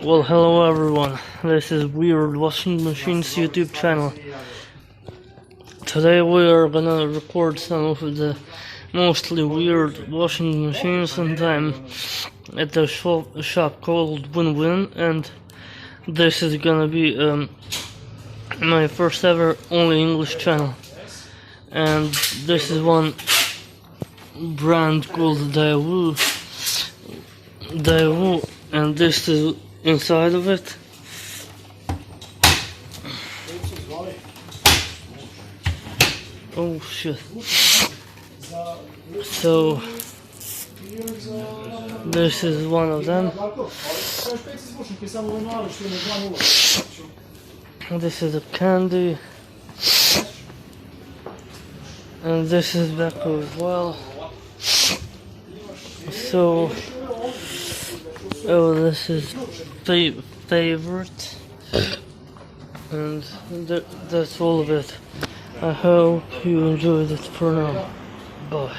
Well, hello everyone. This is Weird Washing Machines YouTube channel. Today we are gonna record some of the mostly weird washing machines, and I'm at a shop called Win-Win, and this is gonna be my first ever only English channel. And this is one brand called Daewoo, and this is inside of it. Oh shit. So this is one of them. This is a candy, and this is Daewoo as well. So this is favorite, and that's all of it. I hope you enjoyed it for now. Bye.